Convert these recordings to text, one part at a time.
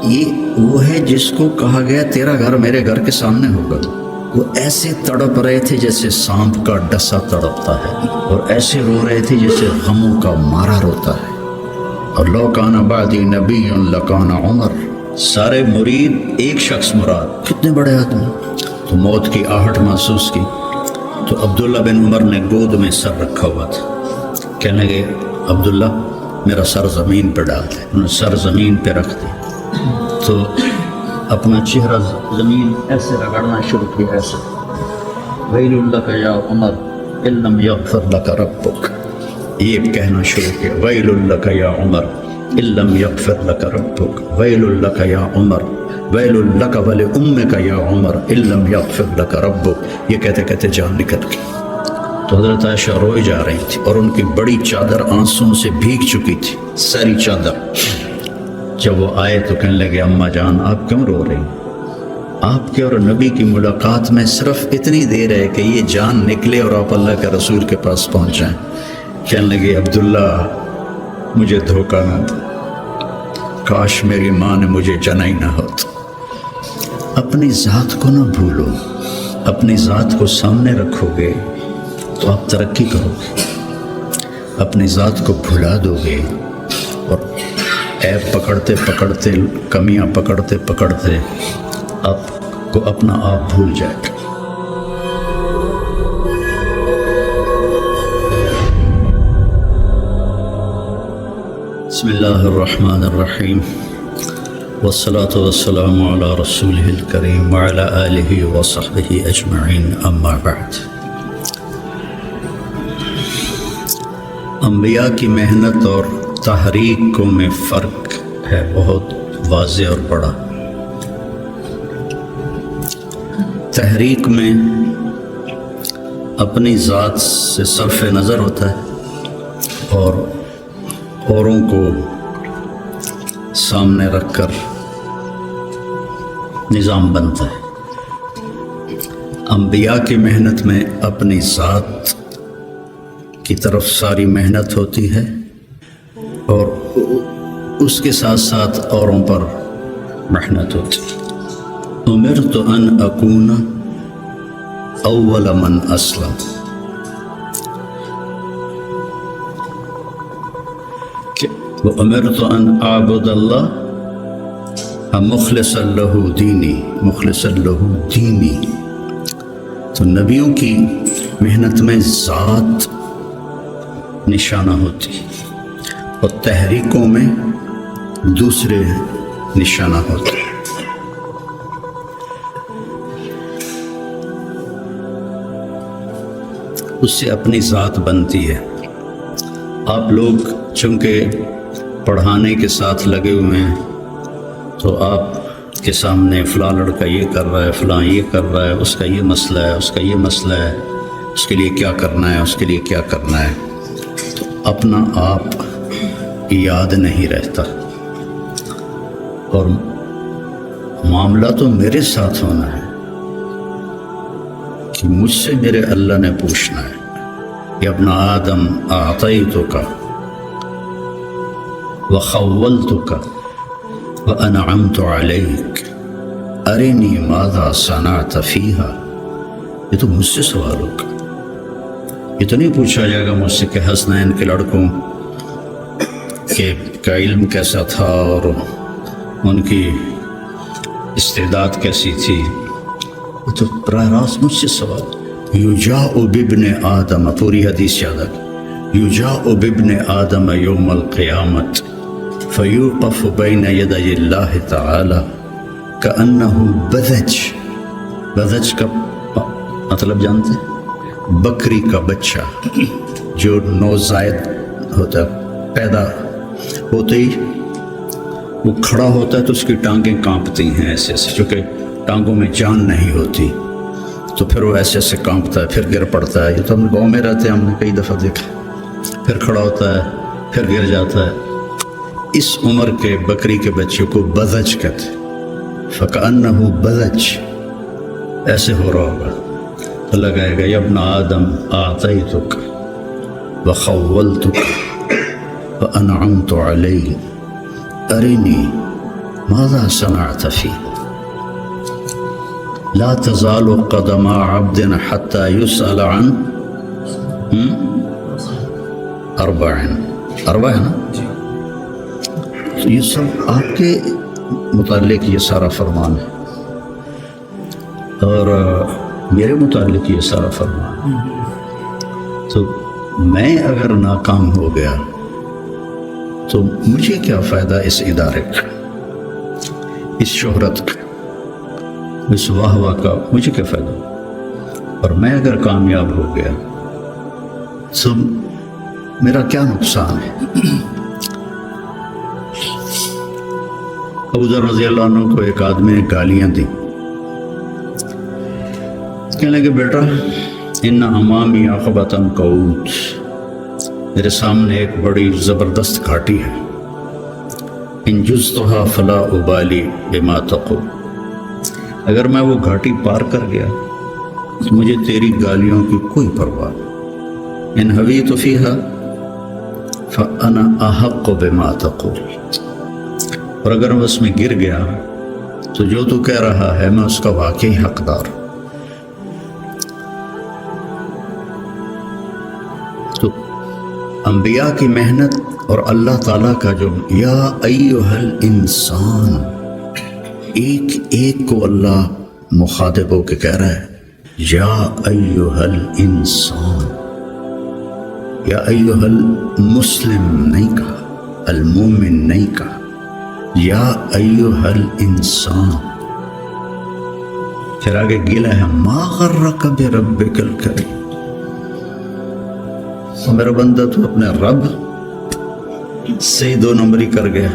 یہ وہ ہے جس کو کہا گیا تیرا گھر میرے گھر کے سامنے ہوگا. وہ ایسے تڑپ رہے تھے جیسے سانپ کا ڈسا تڑپتا ہے، اور ایسے رو رہے تھے جیسے غموں کا مارا روتا ہے. اور لو کان بعدی نبی لکان عمر، سارے مرید ایک شخص مراد، کتنے بڑے آدمی. تو موت کی آہٹ محسوس کی تو عبداللہ بن عمر نے گود میں سر رکھا ہوا تھا. کہنے لگے عبداللہ میرا سر زمین پہ ڈال دے. انہوں نے سر زمین پہ رکھ دی تو اپنا چہرہ زمین ایسے رگڑنا شروع کیا، ایسے ویل لک یا عمر ان لم یغفر لک ربک. یہ کہنا شروع کیا، ویل لک یا عمر ان لم یغفر لک ربک، ویل لک یا عمر، ویل لک ولامک یا عمر ان لم یغفر لک ربک. یہ کہتے کہتے جان نکل گئی. تو حضرت عائشہ روئی جا رہی تھی اور ان کی بڑی چادر آنسوں سے بھیگ چکی تھی، ساری چادر. جب وہ آئے تو کہنے لگے اماں جان آپ کیوں رو رہی؟ آپ کے اور نبی کی ملاقات میں صرف اتنی دیر ہے کہ یہ جان نکلے اور آپ اللہ کے رسول کے پاس پہنچ جائیں. کہنے لگے عبداللہ مجھے دھوکہ نہ دو، کاش میری ماں نے مجھے جنا ہی نہ ہوتا. اپنی ذات کو نہ بھولو، اپنی ذات کو سامنے رکھو گے تو آپ ترقی کرو گے. اپنی ذات کو بھلا دو گے اور عیب پکڑتے پکڑتے، کمیاں پکڑتے پکڑتے آپ کو اپنا آپ بھول جائے گا. بسم اللہ الرحمن الرحیم والصلاة والسلام علی رسولہ الکریم وعلی آلہ وصحبہ اجمعین، اما بعد. انبیاء کی محنت اور تحریک میں فرق ہے بہت واضح اور بڑا. تحریک میں اپنی ذات سے صرف نظر ہوتا ہے اور اوروں کو سامنے رکھ کر نظام بنتا ہے. انبیاء کی محنت میں اپنی ذات کی طرف ساری محنت ہوتی ہے اور اس کے ساتھ ساتھ اوروں پر محنت ہوتی ہے. امرت ان اکون اول من اسلم، وامرت ان اعبد اللہ مخلصا لہ دینی، مخلصا لہ دینی. تو نبیوں کی محنت میں ذات نشانہ ہوتی اور تحریکوں میں دوسرے نشانہ ہوتے. اس سے اپنی ذات بنتی ہے. آپ لوگ چونکہ پڑھانے کے ساتھ لگے ہوئے ہیں تو آپ کے سامنے فلاں لڑکا یہ کر رہا ہے، فلاں یہ کر رہا ہے، اس کا یہ مسئلہ ہے، اس کا یہ مسئلہ ہے، اس کے لیے کیا کرنا ہے، اس کے لیے کیا کرنا ہے. تو اپنا آپ یاد نہیں رہتا اور معاملہ تو میرے ساتھ ہونا ہے کہ مجھ سے میرے اللہ نے پوچھنا ہے. یا ابن آدم اعطیتک وخولتک وانعمت علیک ارنی ماذا صنعت فیہا. یہ تو مجھ سے سوال ہوگا. یہ تو نہیں پوچھا جائے گا مجھ سے کہ حسنین کے لڑکوں کا علم کیسا تھا اور ان کی استعداد کیسی تھی. یہ تو براہ راست مجھ سے سوال. یجاء بابن آدم، پوری حدیث یاد ہے، یجاء بابن آدم یوم القیامت فیوقف بین یدی اللہ تعالی کأنہ بذج. بذج کا مطلب جانتے ہیں؟ بکری کا بچہ جو نوزائید ہوتا ہے، پیدا ہوتے ہی وہ کھڑا ہوتا ہے تو اس کی ٹانگیں کانپتی ہیں ایسے ایسے، چونکہ ٹانگوں میں جان نہیں ہوتی تو پھر وہ ایسے ایسے کانپتا ہے، پھر گر پڑتا ہے. یہ تو ہم گاؤں میں رہتے ہیں، ہم نے کئی دفعہ دیکھا. پھر کھڑا ہوتا ہے، پھر گر جاتا ہے. اس عمر کے بکری کے بچے کو بذج کہتے ہیں. فکأنہ بذج، ایسے ہو رہا ہوگا. اللہ کہے گا یا ابن آدم اعطیتک وخولتک وانعمت علیک ارنی ماذا صنعت فی لا تزال قدم عبد حتى يسأل عن اربع ہے نا. تو یہ سب آپ کے متعلق یہ سارا فرمان ہے اور میرے متعلق یہ سارا فرمان ہے. تو میں اگر ناکام ہو گیا تو مجھے کیا فائدہ اس ادارے کا، اس شہرت کا، اس واہ واہ کا مجھے کیا فائدہ؟ اور میں اگر کامیاب ہو گیا تو میرا کیا نقصان ہے؟ ابو ذر رضی اللہ عنہ کو ایک آدمی نے گالیاں دی، کہنے لگے بیٹا ان امامی عقبۃ قعود، میرے سامنے ایک بڑی زبردست گھاٹی ہے، ان جزتها فلا ابالی بما تقول، اگر میں وہ گھاٹی پار کر گیا تو مجھے تیری گالیوں کی کوئی پرواہ نہیں، ان حویت فیہا فانا احق بما تقول، اور اگر میں اس میں گر گیا تو جو تو کہہ رہا ہے میں اس کا واقعی حقدار ہوں. تو انبیاء کی محنت اور اللہ تعالیٰ کا جو یا ایہا الانسان، ایک ایک کو اللہ مخاطب ہو کے کہہ رہا ہے یا ایہا الانسان، یا ایہا المسلم نہیں کہا، المومن نہیں کہا، یا ایہا الانسان. پھر آگے گلا ہے ما غرک بربک الکریم، میرا بندہ تو اپنے رب سے دو نمبری کر گیا،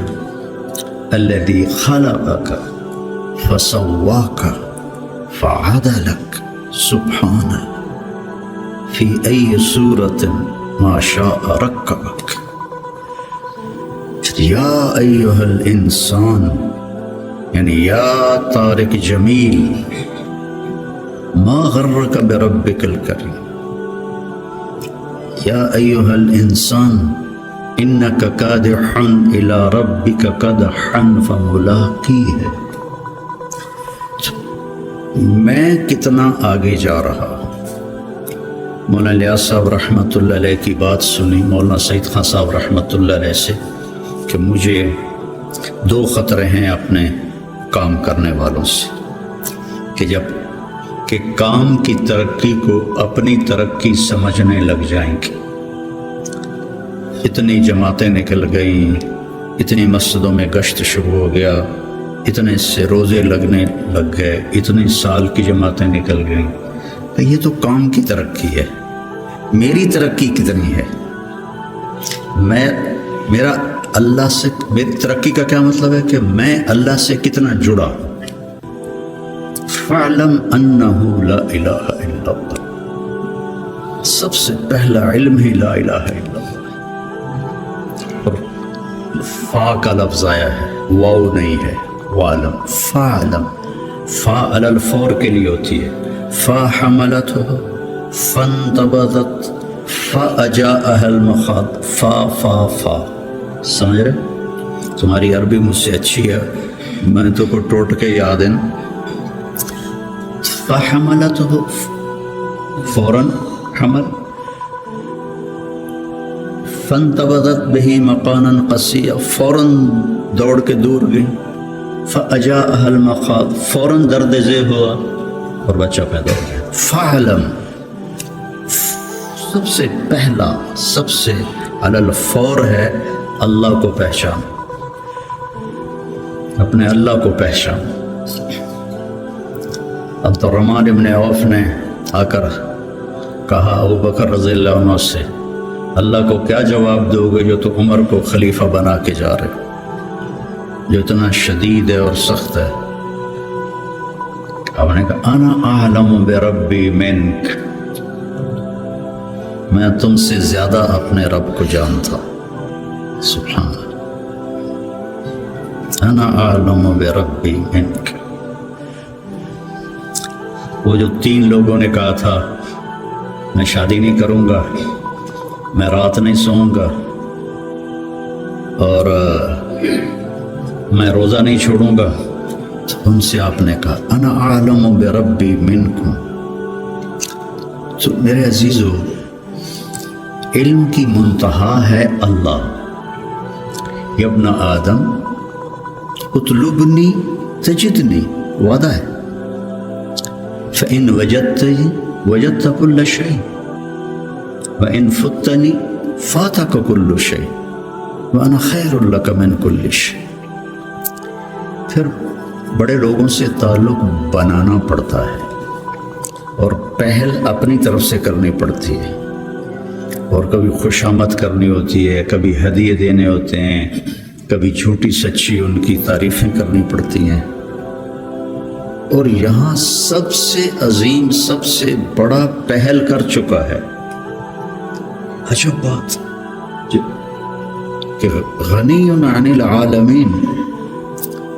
الذی خلقک فسواک فعدلک سبحانہ فی ای صورت ما شاء رکبک. یا ایہا الانسان یعنی یا طارق جمیل ما غرک بربک الکریم، یا ایہا الانسان انک کادح الی ربک کدحا فملاقیہ. میں کتنا آگے جا رہا ہوں. مولانا الیاس صاحب رحمۃ اللہ علیہ کی بات سنی مولانا سعید خان صاحب رحمۃ اللہ علیہ سے کہ مجھے دو خطرے ہیں اپنے کام کرنے والوں سے، کہ جب کہ کام کی ترقی کو اپنی ترقی سمجھنے لگ جائیں گے. اتنی جماعتیں نکل گئیں، اتنی مسجدوں میں گشت شروع ہو گیا، اتنے سے روزے لگنے لگ گئے، اتنی سال کی جماعتیں نکل گئیں. تو یہ تو کام کی ترقی ہے. میری ترقی کتنی ہے؟ میرا اللہ سے، میری ترقی کا کیا مطلب ہے کہ میں اللہ سے کتنا جڑا. فَاعْلَمْ أَنَّهُ لَا إِلَهَ إِلَّا اللَّهُ، سب سے پہلا علم ہی لا الہ الا اللہ. اور فا کا لفظ آیا ہے، واو نہیں ہے، وَعْلَمْ. فَاعْلَمْ، فا علی الفور کے لیے ہوتی ہے. فا حملتہ فانتبذت فاجاءها المخاض. فا فا فا، سمجھ رہے؟ تمہاری عربی مجھ سے اچھی ہے، میں تو کو ٹوٹ کے یاد ہے نا. فحملتہ فوراً حمل، فانتبذت بہ مکانا قصیا، فوراً دوڑ کے دور گئی. فاجاءها المخاض، فوراً درد ذیل ہوا اور بچہ پیدا ہو گیا. فعلم، سب سے پہلا، سب سے علی الفور ہے اللہ کو پہچان، اپنے اللہ کو پہچان. عبد الرحمن ابن عوف نے آ کر کہا ابو بکر رضی اللہ عنہ سے، اللہ کو کیا جواب دو گے جو تو عمر کو خلیفہ بنا کے جا رہے، جو اتنا شدید ہے اور سخت ہے. آپ نے کہا انا اعلم بربی منک، میں تم سے زیادہ اپنے رب کو جانتا. سبحان اللہ. انا اعلم بربی منک. وہ جو 3 لوگوں نے کہا تھا میں شادی نہیں کروں گا، میں رات نہیں سوؤں گا، اور میں روزہ نہیں چھوڑوں گا. تو ان سے آپ نے کہا انا اعلم بربی منکم. تو میرے عزیزو، علم کی منتہا ہے اللہ. یا ابن آدم اطلبنی تجدنی، وعدہ ہے. فإن وجدتنی وجدت كل شيء وإن فتنی فاتك كل شيء وأنا خير لك من كل شيء. پھر بڑے لوگوں سے تعلق بنانا پڑتا ہے اور پہل اپنی طرف سے کرنی پڑتی ہے، اور کبھی خوش آمد کرنی ہوتی ہے، کبھی ہدیے دینے ہوتے ہیں، کبھی جھوٹی سچی ان کی تعریفیں کرنی پڑتی ہیں. اور یہاں سب سے عظیم، سب سے بڑا پہل کر چکا ہے. عجب بات کہ غنی عن العالمین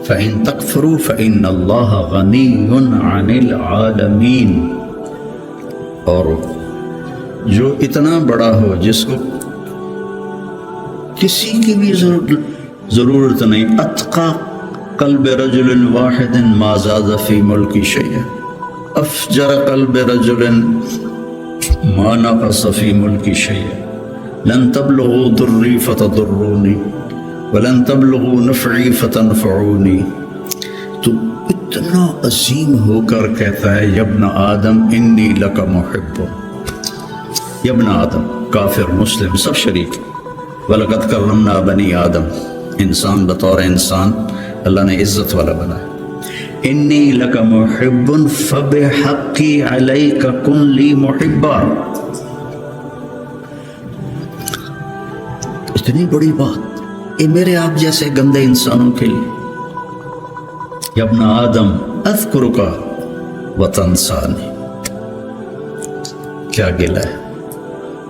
فَإِن تَكْفُرُوا فَإِنَّ اللَّهَ غَنِيٌّ عَنِ الْعَالَمِينَ. اور جو اتنا بڑا ہو، جس کو کسی کی بھی ضرورت نہیں. اتقى قلب رجل واحد ما زاد في ملك شيئا افجر قلب رجل ما نقص في ملك شيئا لن تبلغوا ضري فتضروني ولن تبلغوا نفعی فتنفعونی. تو اتنا عظیم ہو کر کہتا ہے یا ابن آدم انی لک محب. یا ابن آدم، کافر مسلم سب شریک. وَلَقَدْ كَرَّمْنَا بَنِي آدم، انسان بطور انسان اللہ نے عزت والا بنایا. انی لک محب فبحقی علیک کن لی محبا. اتنی بڑی بات یہ میرے آپ جیسے گندے انسانوں کے لیے. یا ابن آدم اذکرک وتنسانی، کیا گلہ ہے.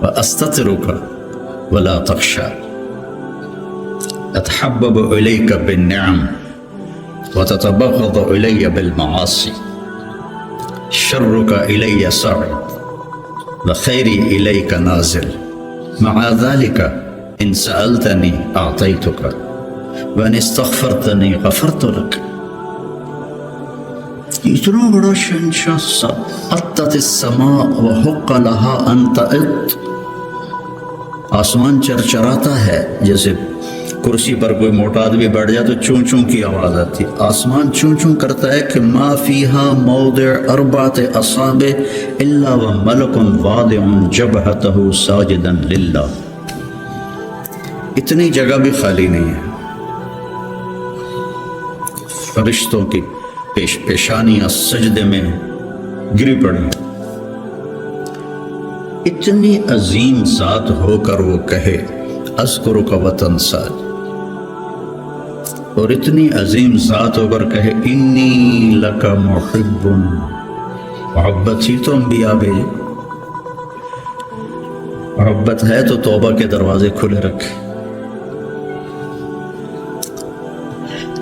واستترک ولا تخشى اتحبب الیک بالنعم وتتبغض الی بالمعاصی شرک الی صاعد وخیری الیک نازل مع ذلك ان سألتنی اعطیتک وان استغفرتنی غفرت لک. اتنا بڑا شہنشاہ. اطت السماء وحق لها ان تئط. آسمان چرچراتا ہے، جیسے کرسی پر کوئی موٹا آدمی بیٹھ جائے تو چون چون کی آواز آتی ہے. آسمان چون چون کرتا ہے کہ ما فیہا موضع اربعۃ اصابع الا وملک واضع جبہتہ ساجدا للہ. اتنی جگہ بھی خالی نہیں ہے. فرشتوں کی پیشانیاں سجدے میں گری پڑی. اتنی عظیم ذات ہو کر وہ کہے اذکرک وتنسانی، اور اتنی عظیم ذات ہو کر کہے انی لک محب. محبت ہی تو انبیاء بھیجے. محبت ہے تو توبہ کے دروازے کھلے رکھے.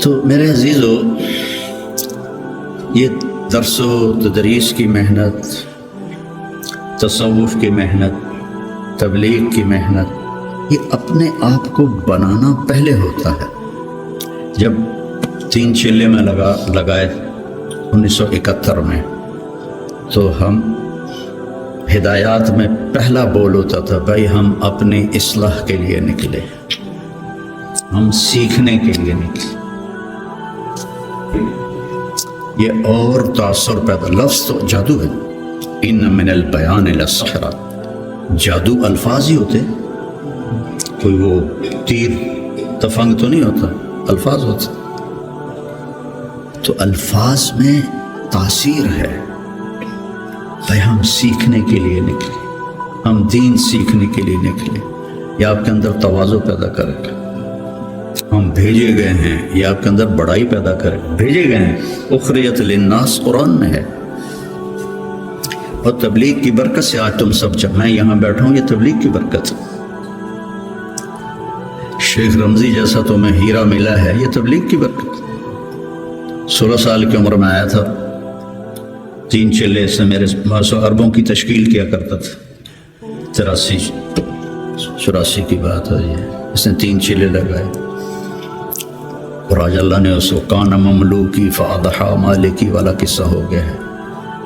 تو میرے عزیزو، یہ درس و تدریس کی محنت، تصوف کی محنت، تبلیغ کی محنت، یہ اپنے آپ کو بنانا پہلے ہوتا ہے. جب 3 چلے میں لگائے 1971 میں، تو ہم ہدایات میں پہلا بول ہوتا تھا بھائی ہم اپنی اصلاح کے لیے نکلے، ہم سیکھنے کے لیے نکلے. یہ اور تاثر پیدا. لفظ تو جادو ہے. ان من البیان للسحر، جادو الفاظ ہی ہوتے، کوئی وہ تیر تفنگ تو نہیں ہوتا، الفاظ ہوتے. تو الفاظ میں تاثیر ہے. بھائی ہم سیکھنے کے لیے نکلے، ہم دین سیکھنے کے لیے نکلے. یہ آپ کے اندر تواضع پیدا کرے گا. ہم بھیجے گئے ہیں، یہ آپ کے اندر بڑائی پیدا کرے. بھیجے گئے ہیں. اخرجت للناس قرآن میں ہے. اور تبلیغ کی برکت سے آج تم سب جب میں یہاں بیٹھا ہوں، یہ تبلیغ کی برکت ہے. شیخ رمضی جیسا تمہیں ہیرا ملا ہے، یہ تبلیغ کی برکت. 16 سال کی عمر میں آیا تھا. 3 چلے سے میرے 500 اربوں کی تشکیل کیا کرتا تھا. 83-84 کی بات ہے. یہ اس نے 3 چلے لگائے. اور آج اللہ نے اس کو کان مملوکی فاضحا مالکی والا قصہ ہو گیا ہے.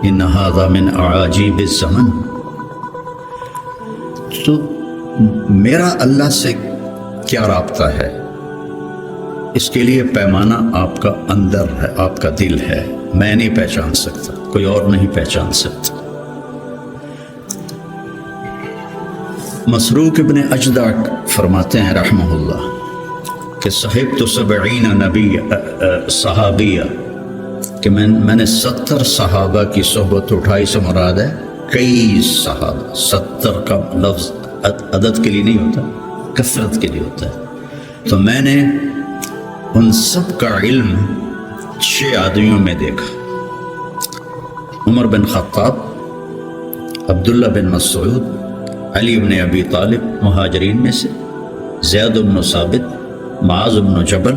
ان ھذا من اعاجیب الزمن. تو میرا اللہ سے کیا رابطہ ہے؟ اس کے لیے پیمانہ آپ کا اندر ہے، آپ کا دل ہے. میں نہیں پہچان سکتا، کوئی اور نہیں پہچان سکتا. مسروق ابن اجدع فرماتے ہیں رحمہ اللہ کہ صحبت 70 نبی صحابیہ، کہ میں نے 70 صحابہ کی صحبت اٹھائی. سے مراد ہے کئی صحابہ. 70 کا لفظ عدد کے لیے نہیں ہوتا، کثرت کے لیے ہوتا ہے. تو میں نے ان سب کا علم 6 آدمیوں میں دیکھا. عمر بن خطاب، عبداللہ بن مسعود، علی بن ابی طالب مہاجرین میں سے، زید بن ثابت، معاذ بن جبل،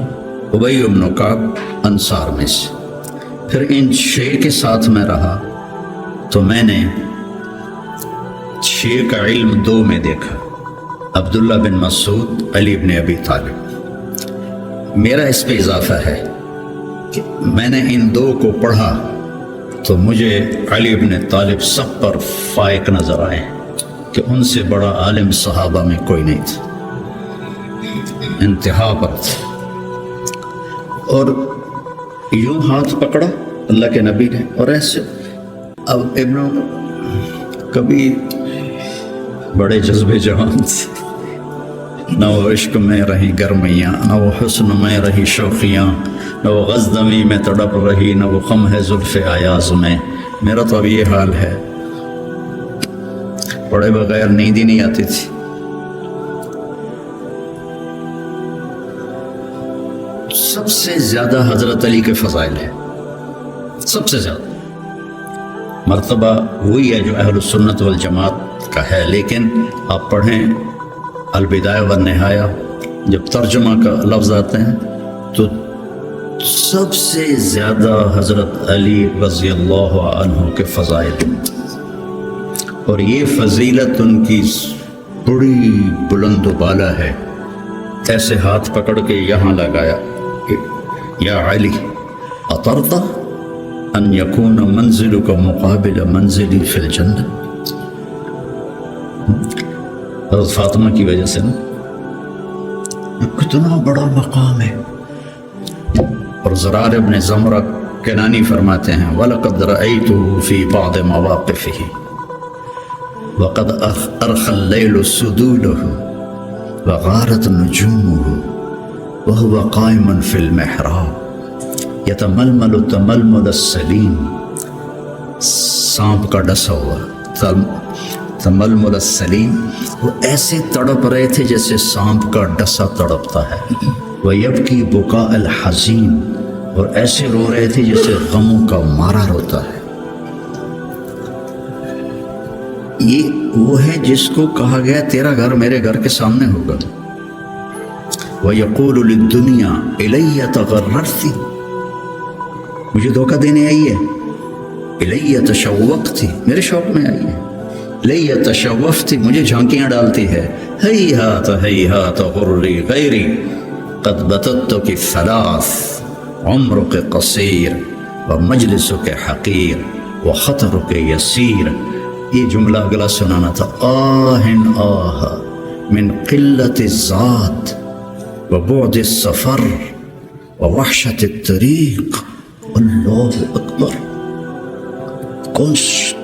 ابی بن کعب انصار میں سے. پھر ان 6 کے ساتھ میں رہا تو میں نے 6 کا علم 2 میں دیکھا، عبداللہ بن مسعود، علی بن ابی طالب. میرا اس پہ اضافہ ہے کہ میں نے ان 2 کو پڑھا تو مجھے علی بن طالب سب پر فائق نظر آئے کہ ان سے بڑا عالم صحابہ میں کوئی نہیں تھا، انتہا پر تھا. اور یوں ہاتھ پکڑا اللہ کے نبی نے اور ایسے. اب ابن کبھی بڑے جذبے جوان تھے، نہ وہ عشق میں رہی گرمیاں، نہ وہ حسن میں رہی شوخیاں، نہ وہ غزدمی میں تڑپ رہی، نہ وہ خم ہے زلف ایاز میں. میرا تو اب یہ حال ہے، پڑھے بغیر نیند ہی نہیں آتی تھی. سب سے زیادہ حضرت علی کے فضائل ہیں، سب سے زیادہ. مرتبہ وہی ہے جو اہل السنت والجماعت کا ہے، لیکن آپ پڑھیں البدایہ والنہایہ، جب ترجمہ کا لفظ آتے ہیں تو سب سے زیادہ حضرت علی رضی اللہ عنہ کے فضائل. اور یہ فضیلت ان کی بڑی بلند و بالا ہے. ایسے ہاتھ پکڑ کے یہاں لگایا، یا علی اطرت ان یکون منزلک مقابل منزلی فی الجنہ. حضرت فاطمہ کی وجہ سے نا کتنا بڑا مقام ہے. اور زرار ابن زمرہ کنانی فرماتے ہیں وَلَقَدْ رَأَيْتُهُ فِي بَعْضِ مَوَاقِفِهِ وَقَدْ أَرْخَى اللَّيْلُ سُدُولُهُ وَغَارَتْ نُجُومُهُ وَهُوَ قَائِمٌ فِي الْمِحْرَابِ يَتَمَلْمَلُ تَمَلْمُلَ السَّلِيمِ. سانپ کا ڈسا ہوا تململ السلیم، وہ ایسے تڑپ رہے تھے جیسے سانپ کا ڈسا تڑپتا ہے. وَيَبْكِي بُكَاءَ الْحَزِينِ، اور ایسے رو رہے تھے جیسے غموں کا مارا روتا ہے. یہ وہ ہے جس کو کہا گیا تیرا گھر میرے گھر کے سامنے ہوگا. وَيَقُولُ لِلدُّنْيَا إِلَيَّ تَغَرَّرْتِ، مجھے دھوکہ دینے آئی ہے. إِلَيَّ تَشَوَّقْتِ، میرے شوق میں آئی ہے. لِيَّ تَشَوَّفْتِ، مجھے جھانکیاں ڈالتی ہے. هَيْهَاتَ هَيْهَاتَ غُرِّ غَيْرِ قَدْ بَتَتُّكِ الثَّلَاثِ عُمْرُكِ قَصِيرٌ وَمَجْلِسُكِ حَقِيرٌ وَخَطَرُكِ يَسِيرٌ. یہ جملہ اگلا سنانا تھا. آہن آہ من قلت الذات وبعد السفر ووحشت الطریق. اللہ اکبر،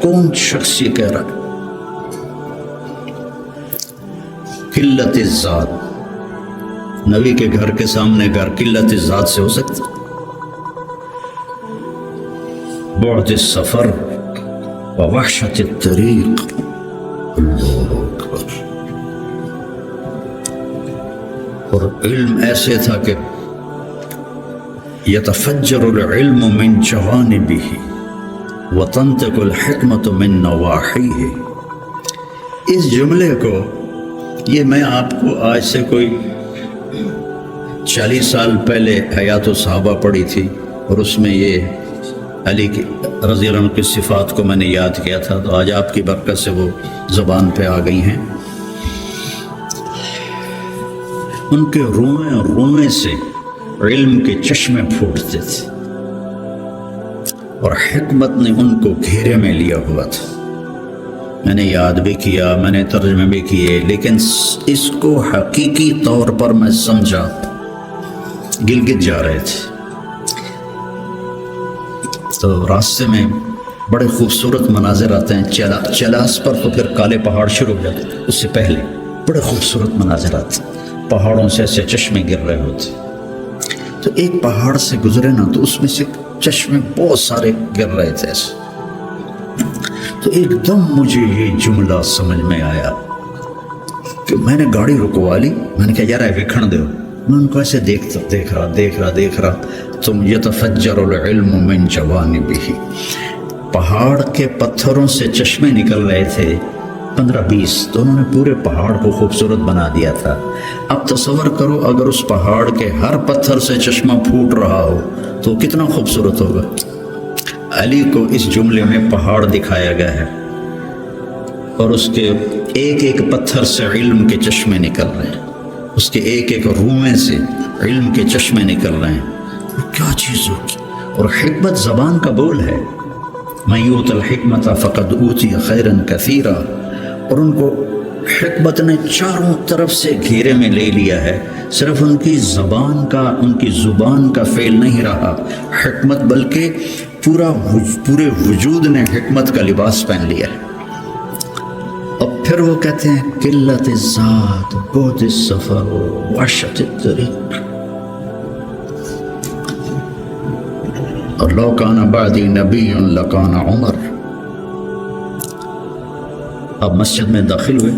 کون شخص یہ کہہ رہا ہے؟ قلت الذات، نبی کے گھر کے سامنے گھر قلت الذات سے ہو سکتا؟ بعد السفر ووحشت الطریق. اللہ اکبر. اور علم ایسے تھا کہ یتفجر العلم من جوانبہ وتنطق الحکمت من نواحیہ. اس جملے کو، یہ میں آپ کو آج سے کوئی 40 سال پہلے حیات الصحابہ پڑھی تھی، اور اس میں یہ علی کی رضی اللہ عنہ کی صفات کو میں نے یاد کیا تھا، تو آج آپ کی برکت سے وہ زبان پہ آ گئی ہیں. ان کے روئیں سے علم کے چشمے پھوٹتے تھے اور حکمت نے ان کو گھیرے میں لیا ہوا تھا۔ میں نے یاد بھی کیا، میں نے ترجمے بھی کیے، لیکن اس کو حقیقی طور پر میں سمجھا، گلگت جا رہے تھے تو راستے میں بڑے خوبصورت مناظر آتے ہیں، چلاس پر تو پھر کالے پہاڑ شروع ہو جاتے ہیں، اس سے پہلے بڑے خوبصورت مناظر آتے ہیں، پہاڑوں سے ایسے چشمے گر رہے ہوتے، تو ایک پہاڑ سے گزرے نا تو اس میں سے چشمے بہت سارے گر رہے تھے ایسے، تو ایک دم مجھے یہ جملہ سمجھ میں آیا کہ میں نے گاڑی رکوا لی، میں نے کہا یار وکھن دو، میں ان کو ایسے دیکھ رہا تم یتفجر العلم من جوانبہ، پہاڑ کے پتھروں سے چشمے نکل رہے تھے 15-20، تو انہوں نے پورے پہاڑ کو خوبصورت بنا دیا تھا۔ اب تصور کرو اگر اس پہاڑ کے ہر پتھر سے چشمہ پھوٹ رہا ہو تو کتنا خوبصورت ہوگا۔ علی کو اس جملے میں پہاڑ دکھایا گیا ہے اور اس کے ایک ایک پتھر سے علم کے چشمے نکل رہے ہیں، اس کے ایک ایک رومے سے علم کے چشمے نکل رہے ہیں، کیا چیز ہوگی۔ اور حکمت زبان کا بول ہے، من یؤت الحکمت فقد اوتی خیرا کثیرا، اور ان کو حکمت نے چاروں طرف سے گھیرے میں لے لیا ہے، صرف ان کی زبان کا فعل نہیں رہا حکمت، بلکہ پورے وجود نے حکمت کا لباس پہن لیا ہے۔ اور پھر وہ کہتے ہیں قلت الذات بعد السفر وحشت الطریق، اور لو کان بعدی نبی لکان عمر۔ آپ مسجد میں داخل ہوئے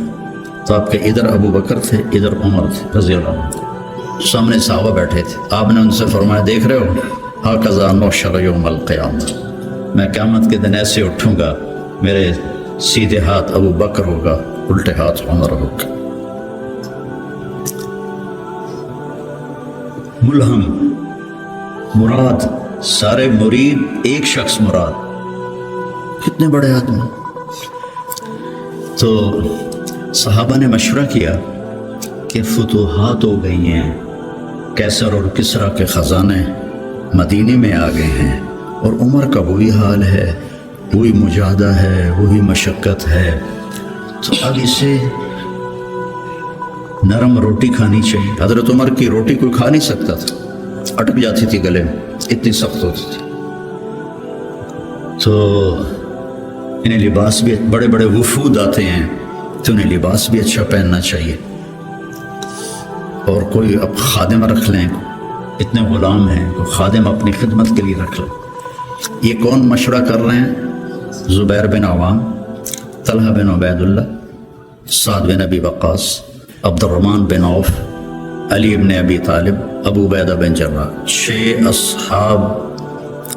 تو آپ کے ادھر ابو بکر تھے، ادھر عمر تھے رضی اللہ عنہ، سامنے صحابہ بیٹھے تھے۔ آپ نے ان سے فرمایا دیکھ رہے ہو ہاکذا نحشر یوم القیامہ، میں قیامت کے دن ایسے اٹھوں گا، میرے سیدھے ہاتھ ابو بکر ہوگا، الٹے ہاتھ عمر ہوگا۔ ملہم مراد، سارے مرید ایک شخص مراد، کتنے بڑے آدمی۔ تو صحابہ نے مشورہ کیا کہ فتوحات ہو گئی ہیں، کیسر اور کسریٰ کے خزانے مدینے میں آ گئے ہیں، اور عمر کا وہی حال ہے، وہی مجاہدہ ہے، وہی مشقت ہے، تو اب اسے نرم روٹی کھانی چاہیے۔ حضرت عمر کی روٹی کوئی کھا نہیں سکتا تھا، اٹک جاتی تھی گلے میں، اتنی سخت ہوتی تھی۔ تو انہیں لباس بھی، بڑے بڑے وفود آتے ہیں تو انہیں لباس بھی اچھا پہننا چاہیے، اور کوئی اب خادم رکھ لیں، اتنے غلام ہیں، کوئی خادم اپنی خدمت کے لیے رکھ لیں۔ یہ کون مشورہ کر رہے ہیں؟ زبیر بن عوام، طلحہ بن عبید اللہ، سعد بن ابی وقاص، عبد الرحمن بن عوف، علی بن ابی طالب، ابو عبیدہ بن جراح، 6 اصحاب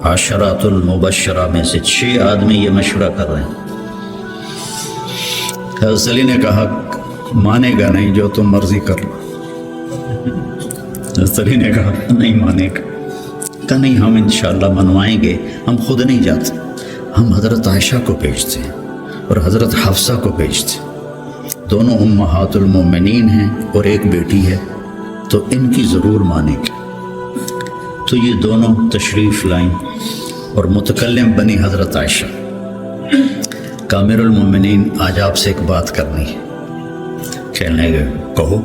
عشرات المبشرہ میں سے 6 آدمی یہ مشورہ کر رہے ہیں۔ حضرت علی نے کہا مانے گا نہیں، جو تم مرضی کر لو۔ حضرت علی نے کہا نہیں مانے گا، کہا نہیں ہم انشاءاللہ منوائیں گے، ہم خود نہیں جاتے، ہم حضرت عائشہ کو بھیجتے ہیں اور حضرت حفصہ کو بھیجتے ہیں، دونوں امہات المومنین ہیں اور ایک بیٹی ہے، تو ان کی ضرور مانیں گے۔ تو یہ دونوں تشریف لائیں اور متکلم بنی حضرت عائشہ، کامر المومنین آج آپ سے ایک بات کرنی ہے۔ کہنے لگے کہو۔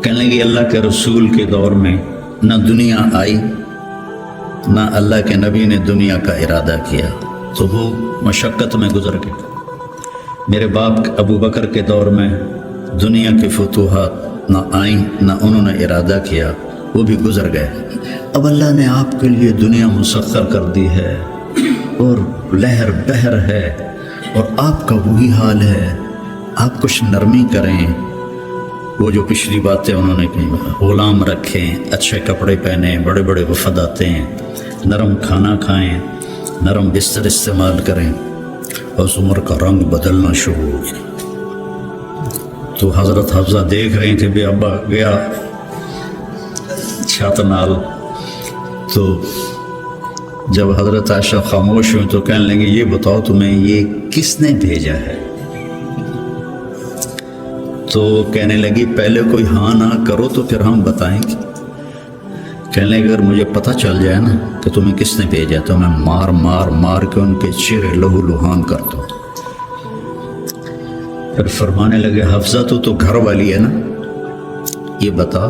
کہنے لگے اللہ کے رسول کے دور میں نہ دنیا آئی، نہ اللہ کے نبی نے دنیا کا ارادہ کیا، تو وہ مشقت میں گزر گئے۔ میرے باپ ابو بکر کے دور میں دنیا کی فتوحات نہ آئیں، نہ انہوں نے ارادہ کیا، وہ بھی گزر گئے۔ اب اللہ نے آپ کے لیے دنیا مسخر کر دی ہے اور لہر بہر ہے، اور آپ کا وہی حال ہے، آپ کچھ نرمی کریں۔ وہ جو پچھلی باتیں انہوں نے کہیں، غلام رکھیں، اچھے کپڑے پہنیں، بڑے بڑے وفد آتے ہیں، نرم کھانا کھائیں، نرم بستر استعمال کریں۔ اور عمر کا رنگ بدلنا شروع ہو گیا۔ تو حضرت حفصہ دیکھ رہی تھے، بے ابا گیا چھت نال، تو جب حضرت عائشہ خاموش ہوئی تو کہنے لگے یہ بتاؤ تمہیں یہ کس نے بھیجا ہے؟ تو کہنے لگی پہلے کوئی ہاں نہ کرو تو پھر ہم بتائیں گے۔ کہنے لگے اگر مجھے پتہ چل جائے نا کہ تمہیں کس نے بھیجا تو میں مار مار مار کے ان کے چہرے لہو لہان کر دوں. پھر فرمانے لگے حفصہ تو گھر والی ہے نا، یہ بتا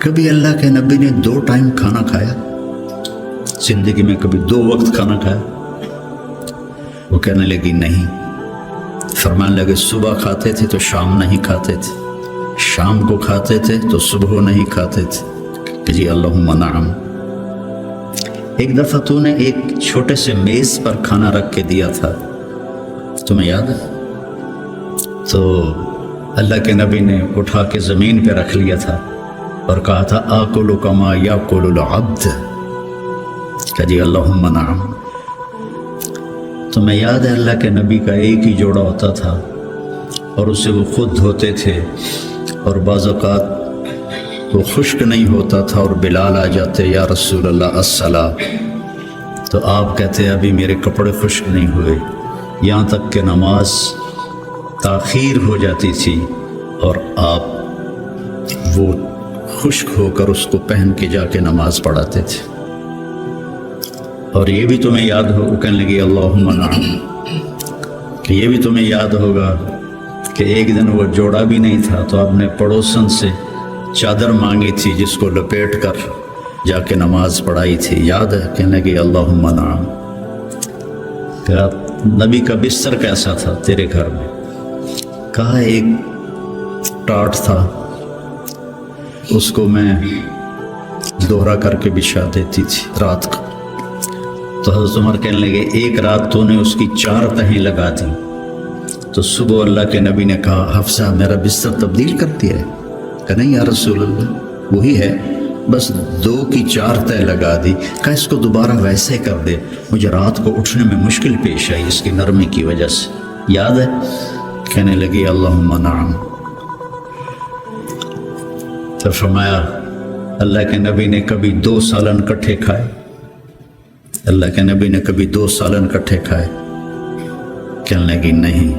کبھی اللہ کے نبی نے 2 ٹائم کھانا کھایا؟ زندگی میں کبھی 2 وقت کھانا کھایا؟ وہ کہنے لگی نہیں. فرمانے لگے صبح کھاتے تھے تو شام نہیں کھاتے تھے، شام کو کھاتے تھے تو صبح نہیں کھاتے تھے کہ جی اللہم نعم. ایک دفعہ تو نے ایک چھوٹے سے میز پر کھانا رکھ کے دیا تھا، تمہیں یاد ہے؟ تو اللہ کے نبی نے اٹھا کے زمین پہ رکھ لیا تھا اور کہا تھا آکل کما یاکل العبد، کہ جی اللہم نعم. تمہیں یاد ہے اللہ کے نبی کا ایک ہی جوڑا ہوتا تھا اور اسے وہ خود دھوتے تھے، اور بعض اوقات وہ خشک نہیں ہوتا تھا اور بلال آ جاتے یا رسول اللہ الصلاۃ، تو آپ کہتے ابھی میرے کپڑے خشک نہیں ہوئے، یہاں تک کہ نماز تاخیر ہو جاتی تھی اور آپ وہ خشک ہو کر اس کو پہن کے جا کے نماز پڑھاتے تھے. اور یہ بھی تمہیں یاد ہو، وہ کہنے لگی اللہم نعم، کہ یہ بھی تمہیں یاد ہوگا کہ ایک دن وہ جوڑا بھی نہیں تھا تو آپ نے پڑوسن سے چادر مانگی تھی جس کو لپیٹ کر جا کے نماز پڑھائی تھی، یاد ہے؟ کہنے لگی اللہم نعم. کہ نبی کا بستر کیسا تھا تیرے گھر میں؟ کہا ایک ٹاٹ تھا، اس کو میں دوہرا کر کے بچھا دیتی تھی رات کو. تو حضرت عمر کہنے لگے ایک رات تو نے اس کی 4 تہیں لگا دی. تو صبح اللہ کے نبی نے کہا حفصہ میرا بستر تبدیل کر دیا ہے؟ کہ نہیں یا رسول اللہ وہی ہے، بس 2 کی 4 تہ لگا دی. کہا اس کو دوبارہ ویسے کر دے، مجھے رات کو اٹھنے میں مشکل پیش آئی اس کی نرمی کی وجہ سے، یاد ہے؟ کہنے لگی اللہم نعم. تو فرمایا اللہ کے نبی نے کبھی 2 سالن کٹھے کھائے؟ اللہ کے نبی نے کبھی 2 سالن کٹھے کھائے؟ کہنے لگی نہیں،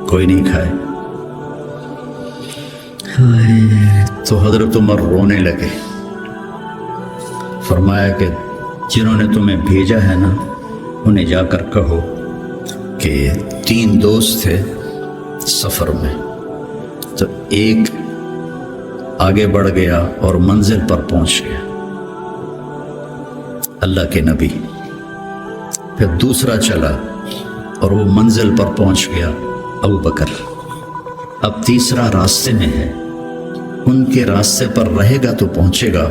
کوئی نہیں کھائے. تو حضرت عمر رونے لگے. فرمایا کہ جنہوں نے تمہیں بھیجا ہے نا انہیں جا کر کہو کہ 3 دوست تھے سفر میں، تو ایک آگے بڑھ گیا اور منزل پر پہنچ گیا اللہ کے نبی، پھر دوسرا چلا اور وہ منزل پر پہنچ گیا ابو بکر، اب تیسرا راستے میں ہے، ان کے راستے پر رہے گا تو پہنچے گا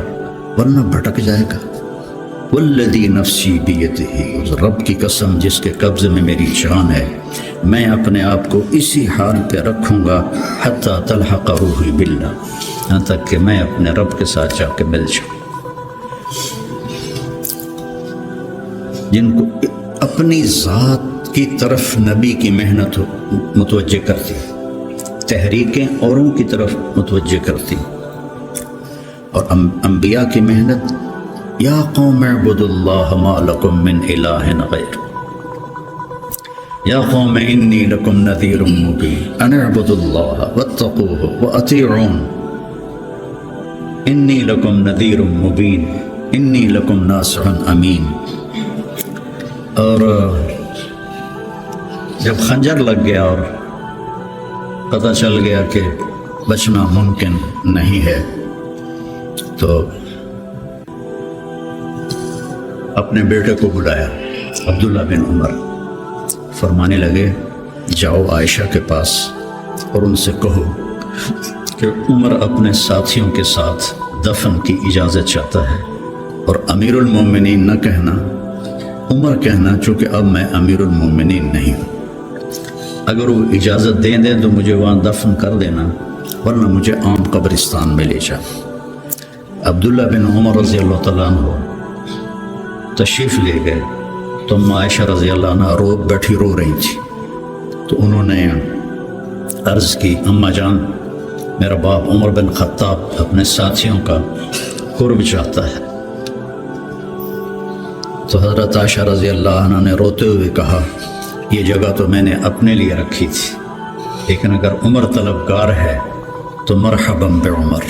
ورنہ بھٹک جائے گا. والذی نفسی بیدہ، اس رب کی قسم جس کے قبضے میں میری جان ہے، میں اپنے آپ کو اسی حال پہ رکھوں گا حتی تلحق روحی باللہ، یہاں تک کہ میں اپنے رب کے ساتھ جا کے مل جاؤں. جن کو اپنی ذات کی طرف نبی کی محنت متوجہ کرتی، تحریکیں اوروں کی طرف متوجہ کرتی، اور انبیاء کی محنت یا قوم اعبدوا اللہ ما لکم من الہ غیر، یا قوم انی لکم نذیر مبین ان اعبدوا اللہ واتقوہ واطیعون انی لکم نذیر مبین انی لکم ناصح امین. اور جب خنجر لگ گیا اور پتہ چل گیا کہ بچنا ممکن نہیں ہے تو اپنے بیٹے کو بلایا عبداللہ بن عمر، فرمانے لگے جاؤ عائشہ کے پاس اور ان سے کہو کہ عمر اپنے ساتھیوں کے ساتھ دفن کی اجازت چاہتا ہے، اور امیر المومنین نہ کہنا، عمر کہنا، چونکہ اب میں امیر المومنین نہیں ہوں. اگر وہ اجازت دیں دیں تو مجھے وہاں دفن کر دینا ورنہ مجھے عام قبرستان میں لے جا. عبداللہ بن عمر رضی اللہ تعالیٰ عنہ تشریف لے گئے تو عائشہ رضی اللہ عنہ بیٹھی رو رہی تھی، تو انہوں نے عرض کی اماں جان میرا باپ عمر بن خطاب اپنے ساتھیوں کا قرب چاہتا ہے. تو حضرت عائشہ رضی اللہ عنہ نے روتے ہوئے کہا یہ جگہ تو میں نے اپنے لیے رکھی تھی، لیکن اگر عمر طلبگار ہے تو مرحبا بعمر.